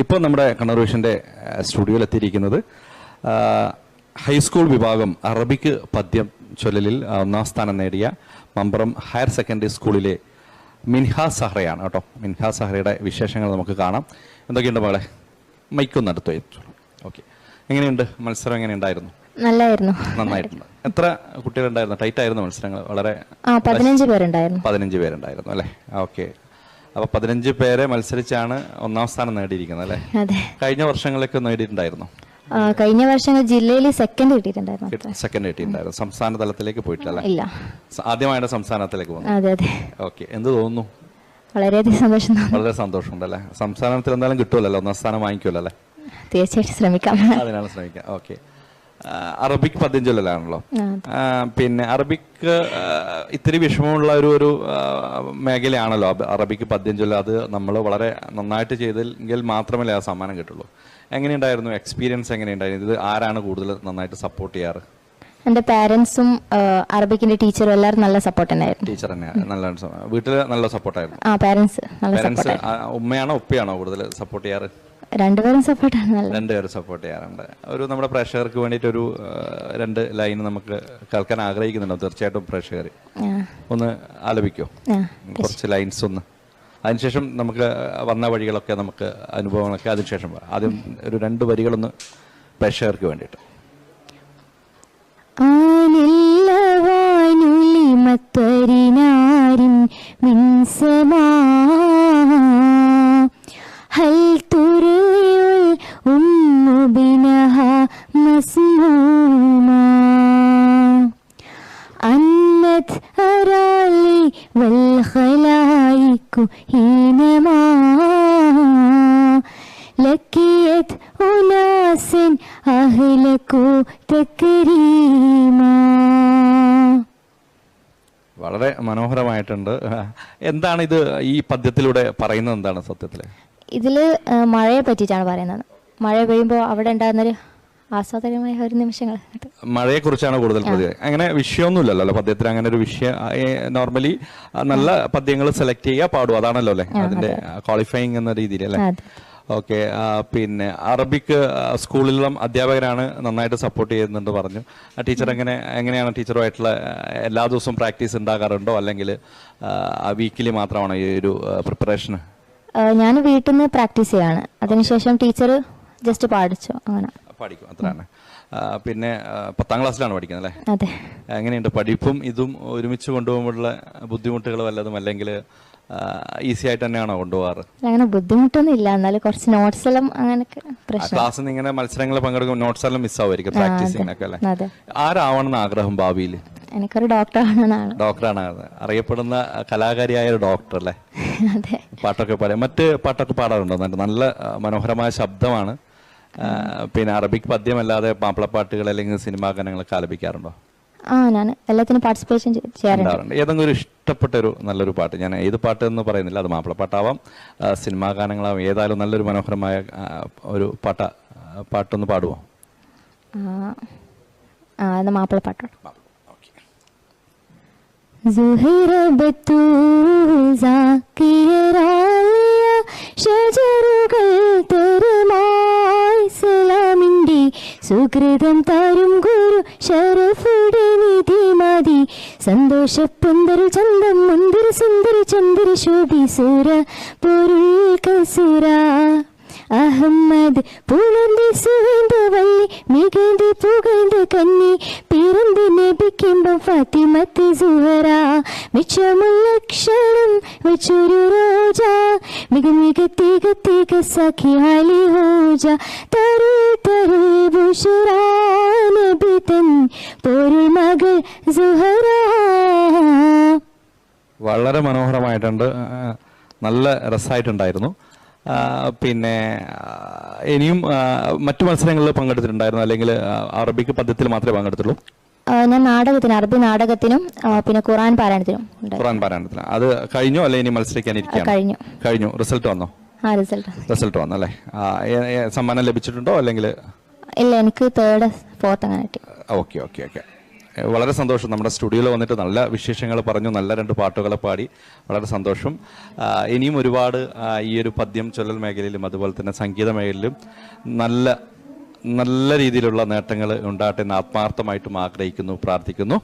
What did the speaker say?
ഇപ്പോൾ നമ്മുടെ കണ്ണൂർ വിഷൻ്റെ സ്റ്റുഡിയോയിൽ എത്തിയിരിക്കുന്നത് ഹൈസ്കൂൾ വിഭാഗം അറബിക്ക് പദ്യം ചൊല്ലലിൽ ഒന്നാം സ്ഥാനം നേടിയ മമ്പറം ഹയർ സെക്കൻഡറി സ്കൂളിലെ മിൻഹ സഹ്റയാണ് കേട്ടോ. മിൻഹ സഹ്റയുടെ വിശേഷങ്ങൾ നമുക്ക് കാണാം. എന്തൊക്കെയുണ്ട് മകളെ? മൈക്കൊന്ന് അടുത്ത് വെച്ചോളൂ. ഓക്കെ, എങ്ങനെയുണ്ട് മത്സരം? എങ്ങനെയുണ്ടായിരുന്നു? നല്ലായിരുന്നു. നന്നായിട്ടുണ്ട്. എത്ര കുട്ടികളുണ്ടായിരുന്നു? ടൈറ്റ് ആയിരുന്നു മത്സരങ്ങൾ? വളരെ 15 പേരുണ്ടായിരുന്നു. 15 പേരുണ്ടായിരുന്നു അല്ലേ? ഓക്കെ. അപ്പൊ 15 പേരെ മത്സരിച്ചാണ് ഒന്നാം സ്ഥാനം നേടിയിരിക്കുന്നത് അല്ലേ? അതെ. കഴിഞ്ഞ വർഷങ്ങളൊക്കെ നേടിയിട്ടുണ്ടായിരുന്നു? കഴിഞ്ഞ വർഷങ്ങൾ ജില്ലയിൽ സെക്കൻഡ് കിട്ടിയിട്ടുണ്ടായിരുന്നു. സെക്കൻഡ് കിട്ടിയിട്ടുണ്ടായിരുന്നു. സംസ്ഥാന തലത്തിലേക്ക് പോയിട്ടില്ല? ഇല്ല. ആദ്യമായിട്ട് സംസ്ഥാനത്തിലേക്ക് പോകുന്നു. അതെ അതെ. ഓക്കെ, എന്ത് തോന്നുന്നു? വളരെയധികം സന്തോഷം. വളരെ സന്തോഷമുണ്ടല്ലേ? സംസ്ഥാനത്തിൽ എന്തായാലും കിട്ടുമല്ലോ, ഒന്നാം സ്ഥാനം വാങ്ങിക്കുമല്ലോ അല്ലേ? തീർച്ചയായിട്ടും ശ്രമിക്കാം. അതിനാണ് ശ്രമിക്കാം. ഓക്കെ. അറബിക് പദ്യം ചൊല്ലലാണല്ലോ. പിന്നെ അറബിക്ക് ഇത്തിരി വിഷമമുള്ള ഒരു മേഖലയാണല്ലോ അറബിക്ക് പദ്യം ചൊല്ല. അത് നമ്മൾ വളരെ നന്നായിട്ട് ചെയ്തെങ്കിൽ മാത്രമല്ലേ ആ സമ്മാനം കിട്ടുള്ളൂ. എങ്ങനെയുണ്ടായിരുന്നു എക്സ്പീരിയൻസ്? എങ്ങനെയുണ്ടായിരുന്നു? ഇത് ആരാണ് കൂടുതൽ നന്നായിട്ട് സപ്പോർട്ട് ചെയ്യാറ്? എൻ്റെ പാരൻസും അറബിക്കിന്റെ ടീച്ചറും എല്ലാവരും നല്ല സപ്പോർട്ട് തന്നെയായിരുന്നു. ടീച്ചർ തന്നെയാണ് നല്ല വീട്ടിൽ നല്ല സപ്പോർട്ടായിരുന്നു? പാരൻസ് ഉമ്മയാണോ ഉപ്പയാണോ കൂടുതൽ സപ്പോർട്ട് ചെയ്യാറ്? രണ്ടുപേരും സപ്പോർട്ടാണ്. രണ്ടുപേരും സപ്പോർട്ട് ചെയ്യാറുണ്ട്. നമ്മുടെ പ്രേക്ഷകർക്ക് വേണ്ടിയിട്ട് ഒരു 2 ലൈൻ നമുക്ക് കേൾക്കാൻ ആഗ്രഹിക്കുന്നുണ്ടോ? തീർച്ചയായിട്ടും പ്രേക്ഷകർ ഒന്ന് ആലപിക്കോ കുറച്ച് ലൈൻസ് ഒന്ന്? അതിനുശേഷം നമുക്ക് വന്ന വഴികളൊക്കെ, നമുക്ക് അനുഭവങ്ങളൊക്കെ അതിനുശേഷം ആദ്യം ഒരു 2 വരികളൊന്ന് പ്രേക്ഷകർക്ക് വേണ്ടിയിട്ട്. هل تروي الأم بنها مسموما أنت أرالي والخلائق حينما لقيت أناس أهلكوا تكريما. വളരെ മനോഹരമായിട്ടുണ്ട്. എന്താണ് ഇത് ഈ പദ്യത്തിലൂടെ പറയുന്നത്? എന്താണ് സത്യത്തിൽ ഇതിൽ മഴയെ പറ്റിയിട്ടാണ് പറയുന്നത്. മഴ പെയ്യുമ്പോൾ അവിടെ ഉണ്ടാകുന്നൊരു ആസ്വാദകരമായ ഒരു നിമിഷങ്ങൾ. മഴയെ കുറിച്ചാണ് കൂടുതൽ പദ്യം. അങ്ങനെ വിഷയമൊന്നുമില്ലല്ലോ പദ്യത്തിൽ? അങ്ങനെ ഒരു വിഷയം നോർമലി നല്ല പദ്യങ്ങൾ സെലക്ട് ചെയ്യുക, പാടുക, അതാണല്ലോ അല്ലേ അതിന്റെ ക്വാളിഫയിങ് എന്ന രീതിയിൽ അല്ലേ? ഓക്കെ. പിന്നെ അറബിക്ക് സ്കൂളിലും അധ്യാപകരാണ് നന്നായിട്ട് സപ്പോർട്ട് ചെയ്യുന്നുണ്ട് പറഞ്ഞു. ടീച്ചർ എങ്ങനെയാണ് ടീച്ചറുമായിട്ടുള്ള എല്ലാ ദിവസവും പ്രാക്ടീസ് ഉണ്ടാകാറുണ്ടോ, അല്ലെങ്കിൽ വീക്കിലി മാത്രമാണോ ഈ ഒരു പ്രിപ്പറേഷൻ? ഞാൻ വീട്ടിൽ നിന്ന് പ്രാക്ടീസ് ചെയ്യാണ്. അതിനുശേഷം ടീച്ചർ ജസ്റ്റ് പാടിച്ചു, അങ്ങനെ പഠിക്കും, അത്രയാണ്. പിന്നെ 10ാം ക്ലാസ്സിലാണ് പഠിക്കുന്നത് അല്ലേ? അതെ. എങ്ങനെയുണ്ട് പഠിപ്പും ഇതും ഒരുമിച്ച് കൊണ്ടുപോകുമ്പോഴുള്ള ബുദ്ധിമുട്ടുകൾ വല്ലതും, അല്ലെങ്കിൽ ഈസി ആയിട്ട് തന്നെയാണോ കൊണ്ടുപോകാറ്? അങ്ങനെ ബുദ്ധിമുട്ടൊന്നും ഇല്ല, എന്നാലും കുറച്ച് നോട്ട്സ് എല്ലാം അങ്ങനെയൊക്കെ ക്ലാസ്സിൽ നിന്ന് ഇങ്ങനെ മത്സരങ്ങൾ പങ്കെടുക്കും, നോട്ട്സ് എല്ലാം മിസ് ആവുമായിരിക്കും പ്രാക്ടീസിങ്ങിനൊക്കെ അല്ലേ? ആരാവണമെന്ന് ആഗ്രഹം ഭാവിയിൽ? എനിക്കൊരു ഡോക്ടറാണ്. ഡോക്ടറാണ് അറിയപ്പെടുന്ന കലാകാരിയായ ഒരു ഡോക്ടർ അല്ലേ? അതെ. പാട്ടൊക്കെ പാടാം. മറ്റ് പാട്ടൊക്കെ പാടാറുണ്ടോ? നല്ല മനോഹരമായ ശബ്ദമാണ്. പിന്നെ അറബിക് പദ്യമല്ലാതെ മാപ്പിളപ്പാട്ടുകൾ അല്ലെങ്കിൽ സിനിമാ ഗാനങ്ങളൊക്കെ ആലപിക്കാറുണ്ടോ? ഞാൻ എല്ലാത്തിനും പാർട്ടിസിപ്പേഷൻ ചെയ്യാറുണ്ട്. ഏതെങ്കിലും ഒരു ഇഷ്ടപ്പെട്ട ഒരു നല്ലൊരു പാട്ട്, ഞാൻ ഏത് പാട്ട് എന്ന് പറയുന്നില്ല, അത് മാപ്പിളപ്പാട്ടാവാം, സിനിമാ ഗാനങ്ങളാവാം, ഏതായാലും നല്ലൊരു മനോഹരമായ ഒരു പാട്ടൊന്ന് പാടുമോ? മാപ്പിളപ്പാട്ടോ. زهيرة بتول زاكيراليا ഷജറുകൾ തരുമായി സലാമിൻ്റെ സുകൃതം താരും ഗുരു ഷറഫുടെ നിധി മതി സന്തോഷപ്പുന്തരു ചന്തം മുന്തിരി സുന്ദരി ചന്ദ്രി ശോഭി സുര പൊരുൾ കസുര അഹമ്മദ് പുലർന്തി സുഹൈന്ദ വല്ലി മികഴ്ந்து പുകഴ്ந்து കന്നി പിറந்து നബിക്കിമ്പം ഫാത്തിമത്ത് സുഹറ മിച്ചമുള്ള ക്ഷണം വെച്ചൊരു റോജ മിക മിക തിക തിക സഖി അലി ഹോജ തരുൾ തരുൾ ബുഷറ നബി തൻ പൊരുൾ മകൾ സുഹറ. വളരെ മനോഹരമായിട്ടുണ്ട്, നല്ല രസമായിട്ടുണ്ടായിരുന്നു. പിന്നെ ഇനിയും മറ്റു മത്സരങ്ങളിൽ പങ്കെടുത്തിട്ടുണ്ടായിരുന്നു, അല്ലെങ്കിൽ അറബിക്ക് പദ്യത്തിൽ മാത്രമേ പങ്കെടുത്തുള്ളൂ? ഞാൻ അറബി നാടകത്തിനും പിന്നെ ഖുറാൻ പാരായണത്തിനും. അത് കഴിഞ്ഞോ അല്ലെ ഇനി മത്സരിക്കാനിരിക്കുകയാണ്? കഴിഞ്ഞു. റിസൾട്ട് വന്നോ? റിസൾട്ട് വന്നു അല്ലേ? സമ്മാനം ലഭിച്ചിട്ടുണ്ടോ അല്ലെങ്കിൽ? ഇല്ല, എനിക്ക് 3rd 4th അങ്ങനെ കിട്ടി. ഓക്കെ. വളരെ സന്തോഷം. നമ്മുടെ സ്റ്റുഡിയോയിൽ വന്നിട്ട് നല്ല വിശേഷങ്ങൾ പറഞ്ഞു, നല്ല 2 പാട്ടുകളെ പാടി, വളരെ സന്തോഷം. ഇനിയും ഒരുപാട് ഈ ഒരു പദ്യം ചൊല്ലൽ മേഖലയിലും അതുപോലെ തന്നെ സംഗീത മേഖലയിലും നല്ല രീതിയിലുള്ള നേട്ടങ്ങൾ ഉണ്ടാകട്ടെ എന്ന് ആത്മാർത്ഥമായിട്ടും ആഗ്രഹിക്കുന്നു, പ്രാർത്ഥിക്കുന്നു.